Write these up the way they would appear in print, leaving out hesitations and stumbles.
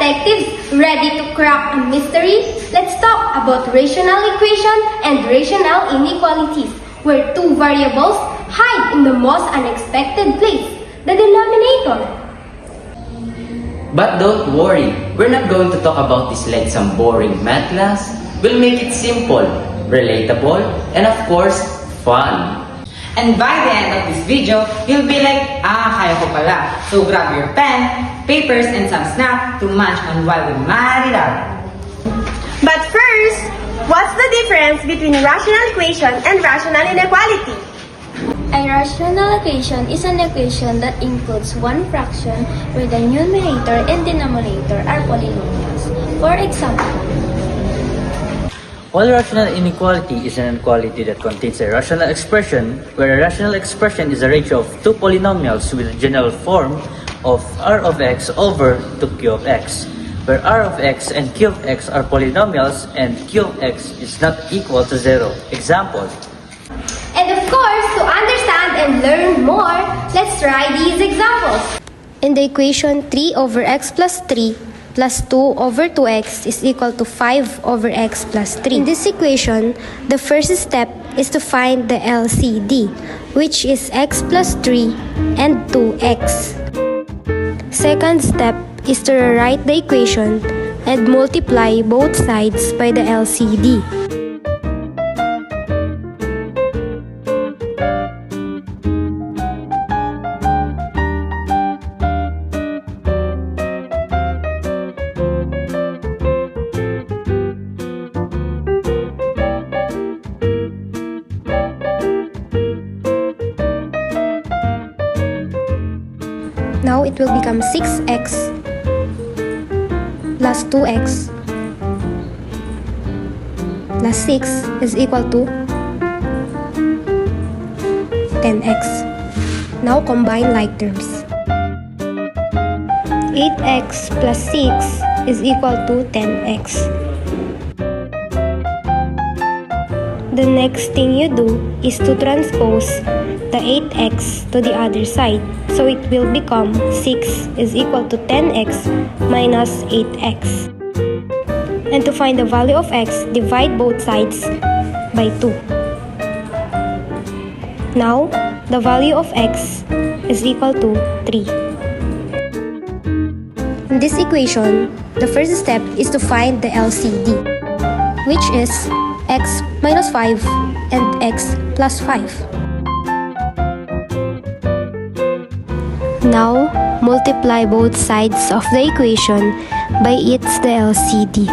detectives, ready to crack a mystery? Let's talk about rational equation and rational inequalities, where two variables hide in the most unexpected place, the denominator. But don't worry, we're not going to talk about this like some boring math class. We'll make it simple, relatable, and of course, fun. And by the end of this video, you'll be like, kaya ko pala. So grab your pen, papers, and some snack to munch on while we math it out. But first, what's the difference between rational equation and rational inequality? A rational equation is an equation that includes one fraction where the numerator and denominator are polynomials. For example, while rational inequality is an inequality that contains a rational expression, where a rational expression is a ratio of two polynomials with a general form of r of x over 2q of x, where r of x and q of x are polynomials and q of x is not equal to 0. Example. And of course, to understand and learn more, let's try these examples. In the equation 3 over x plus 3 plus 2 over 2x is equal to 5 over x plus 3. In this equation, the first step is to find the LCD, which is x plus 3 and 2x. Second step is to rewrite the equation and multiply both sides by the LCD. Now it will become 6x plus 2x plus 6 is equal to 10x. Now combine like terms. 8x plus 6 is equal to 10x. The next thing you do is to transpose the 8x to the other side. So it will become 6 is equal to 10x minus 8x. And to find the value of x, divide both sides by 2. Now, the value of x is equal to 3. In this equation, the first step is to find the LCD, which is x minus 5 and x plus 5. Now, multiply both sides of the equation by its the LCD.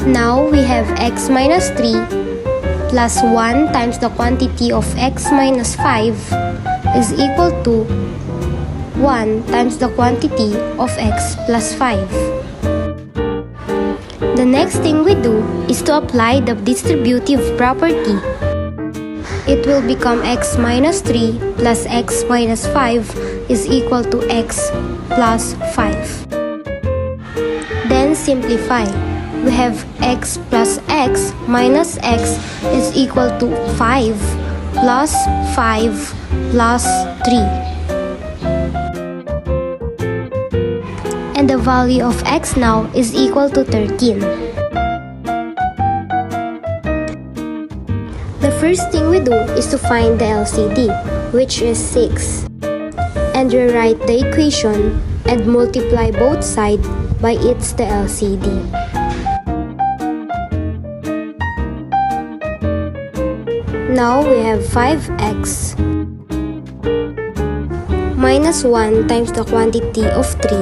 Now, we have x minus 3 plus 1 times the quantity of x minus 5 is equal to 1 times the quantity of x plus 5. The next thing we do is to apply the distributive property. It will become x minus 3 plus x minus 5 is equal to x plus 5. Then simplify. We have x plus x minus x is equal to 5 plus 5 plus 3. And the value of x now is equal to 13. The first thing we do is to find the LCD, which is 6. And rewrite the equation and multiply both sides by its the LCD. Now we have 5x minus 1 times the quantity of 3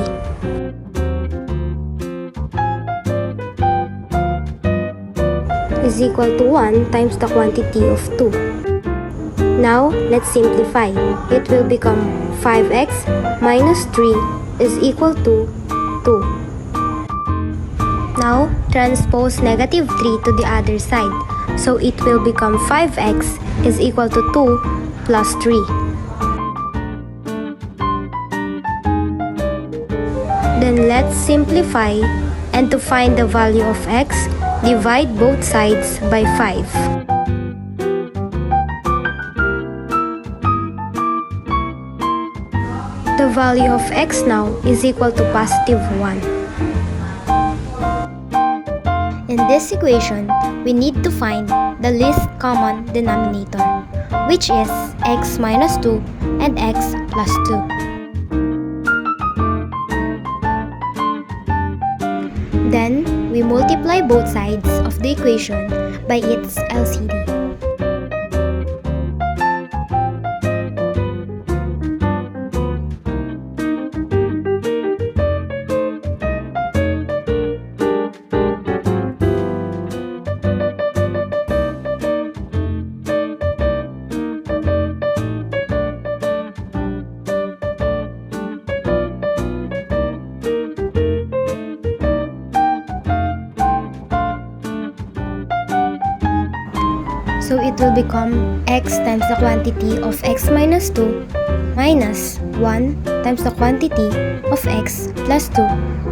is equal to 1 times the quantity of 2. Now, let's simplify. It will become 5x minus 3 is equal to 2. Now, transpose negative 3 to the other side. So it will become 5x is equal to 2 plus 3. Then let's simplify, and to find the value of x, divide both sides by 5. The value of x now is equal to positive 1. In this equation, we need to find the least common denominator, which is x minus 2 and x plus 2. Then, we multiply both sides of the equation by its LCD. So it will become x times the quantity of x minus 2 minus 1 times the quantity of x plus 2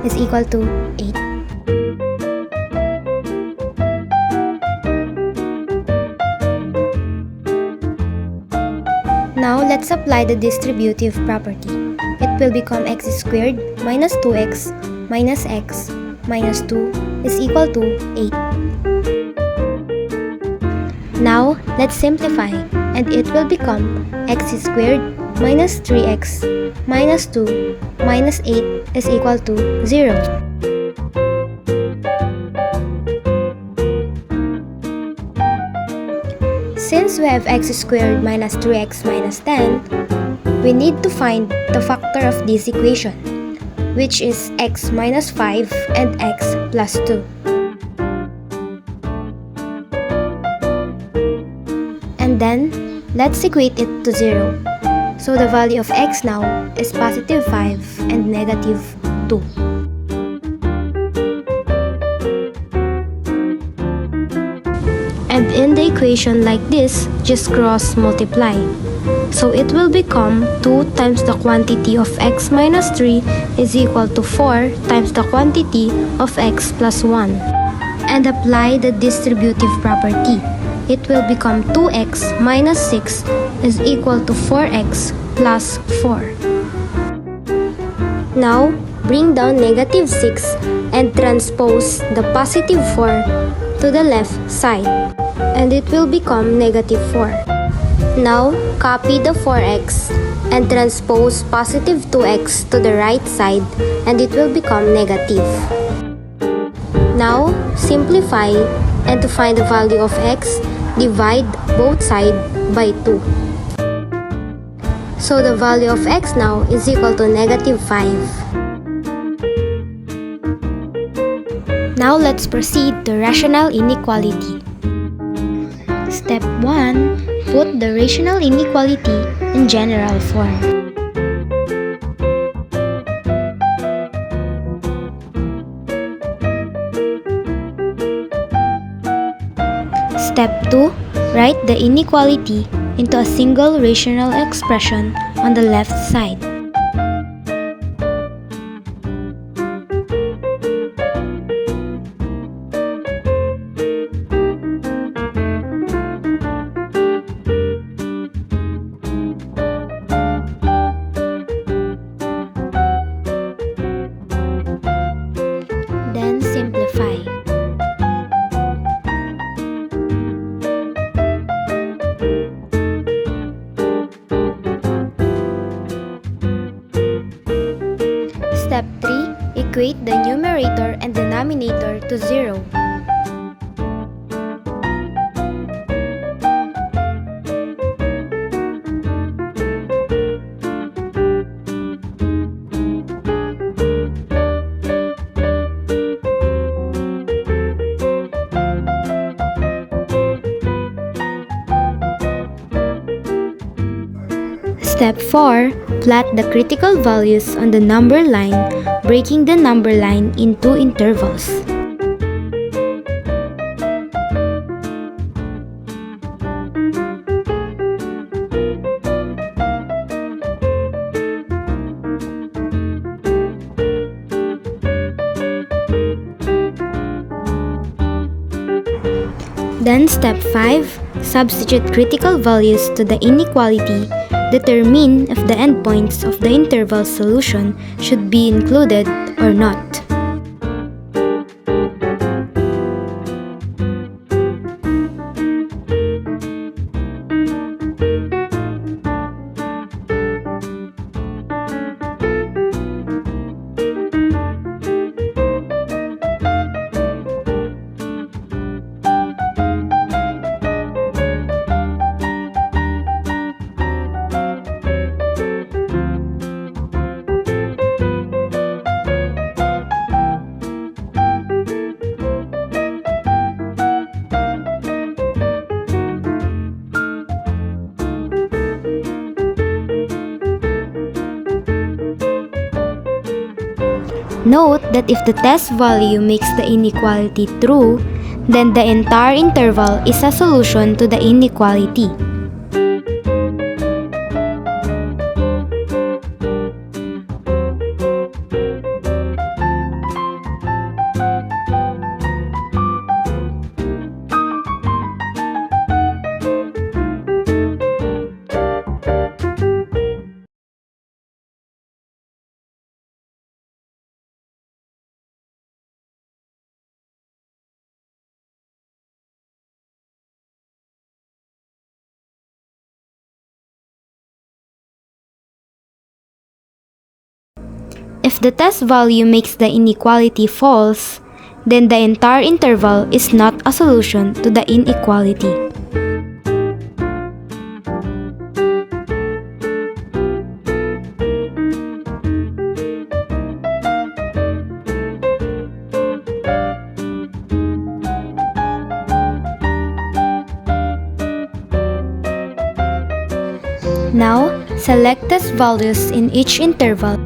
is equal to 8. Now let's apply the distributive property. It will become x squared minus 2x minus x minus 2 is equal to 8. Now, let's simplify, and it will become x squared minus 3x minus 2 minus 8 is equal to 0. Since we have x squared minus 3x minus 10, we need to find the factor of this equation, which is x minus 5 and x plus 2. And then, let's equate it to 0. So the value of x now is positive 5 and negative 2. And in the equation like this, just cross multiply. So it will become 2 times the quantity of x minus 3 is equal to 4 times the quantity of x plus 1. And apply the distributive property. It will become 2x minus 6 is equal to 4x plus 4. Now, bring down negative 6 and transpose the positive 4 to the left side, and it will become negative 4. Now, copy the 4x and transpose positive 2x to the right side, and it will become negative. Now, simplify, and to find the value of x, divide both sides by 2. So the value of x now is equal to negative 5. Now let's proceed to rational inequality. Step 1. Put the rational inequality in general form. Step 2. Write the inequality into a single rational expression on the left side. Then simplify. Step 3. Equate the numerator and denominator to 0. Step 4. Plot the critical values on the number line, breaking the number line into intervals. Then step 5, substitute critical values to the inequality. Determine if the endpoints of the interval solution should be included or not. Note that if the test value makes the inequality true, then the entire interval is a solution to the inequality. If the test value makes the inequality false, then the entire interval is not a solution to the inequality. Now, select test values in each interval.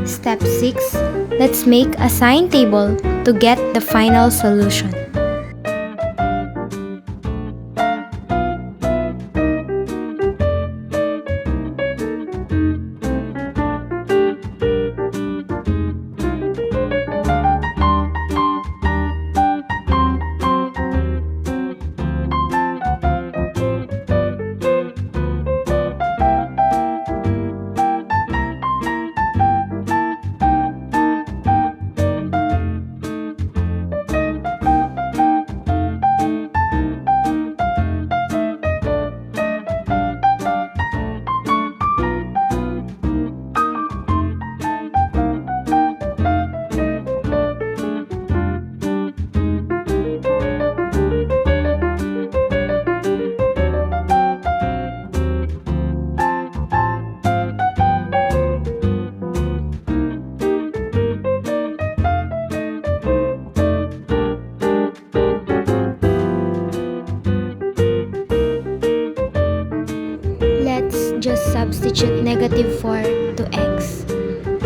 Step 6. Let's make a sign table to get the final solution. Just substitute negative 4 to x.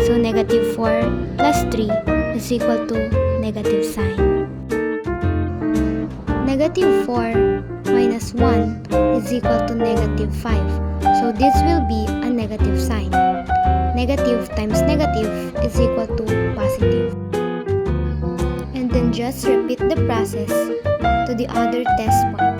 So negative 4 plus 3 is equal to negative sign. Negative 4 minus 1 is equal to negative 5. So this will be a negative sign. Negative times negative is equal to positive. And then just repeat the process to the other test point.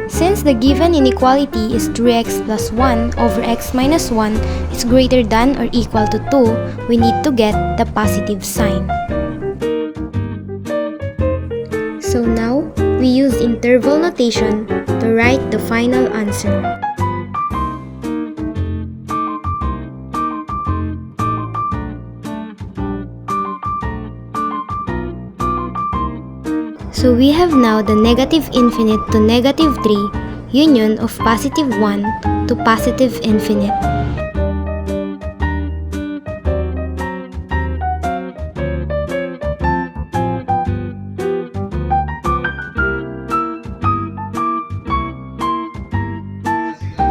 Since the given inequality is 3x plus 1 over x minus 1 is greater than or equal to 2, we need to get the positive sign. So now, we use interval notation to write the final answer. So we have now the negative infinite to negative 3 union of positive 1 to positive infinite.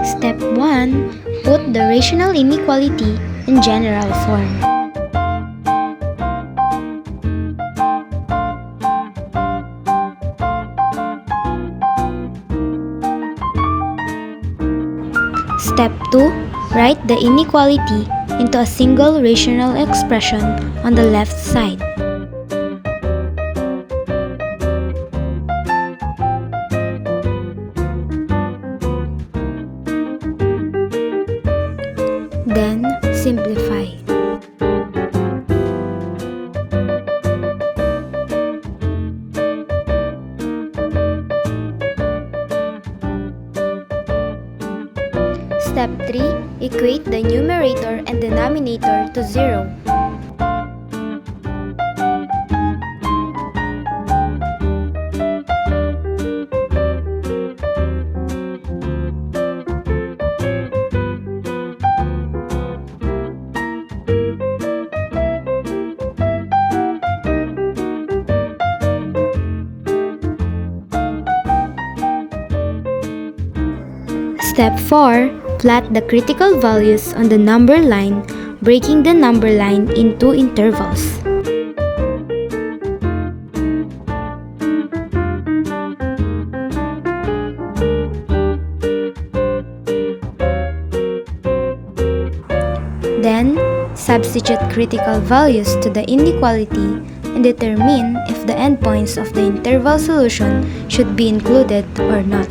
Step 1. Put the rational inequality in general form. Step 2. Write the inequality into a single rational expression on the left side. Then, simplify. Step 3. Equate the numerator and denominator to 0. Step 4. Plot the critical values on the number line, breaking the number line into intervals. Then, substitute critical values to the inequality and determine if the endpoints of the interval solution should be included or not.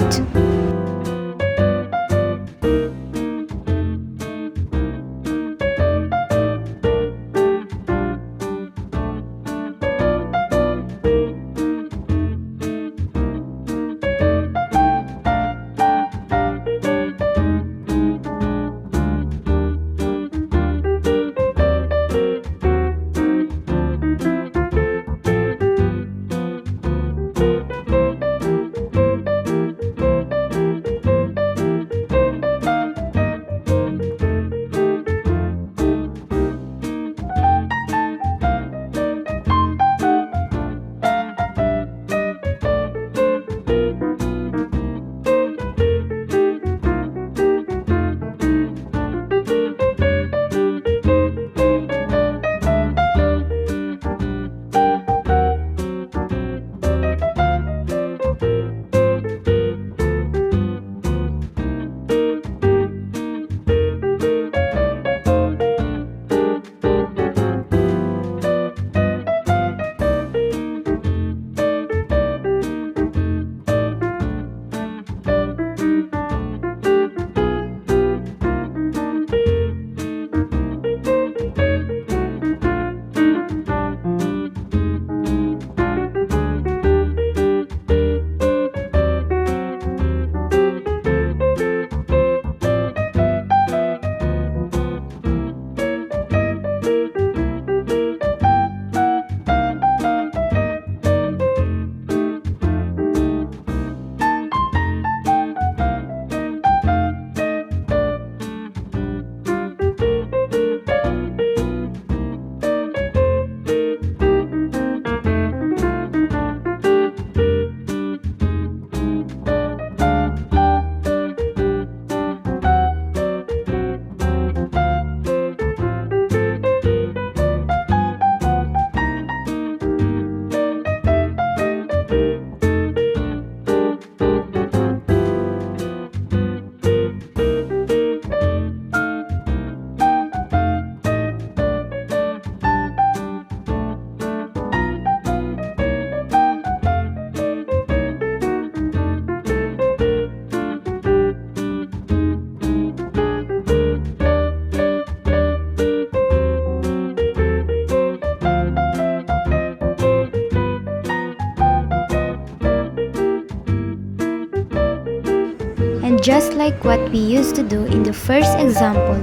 Just like what we used to do in the first example,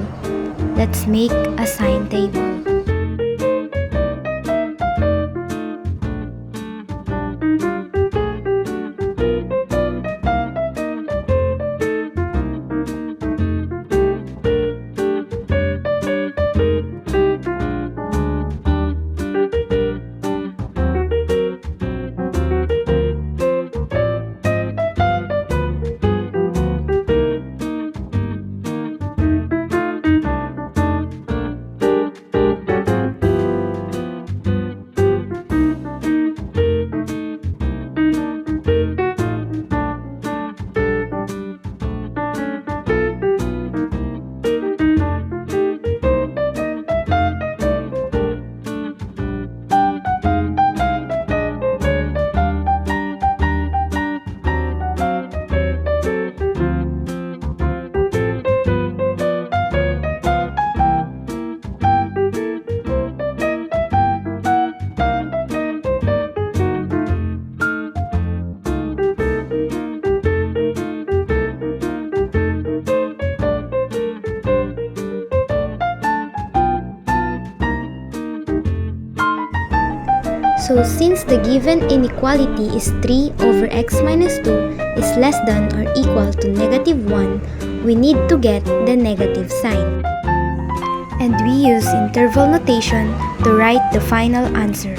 let's make a sign table. So since the given inequality is 3 over x minus 2 is less than or equal to -1, we need to get the negative sign. And we use interval notation to write the final answer.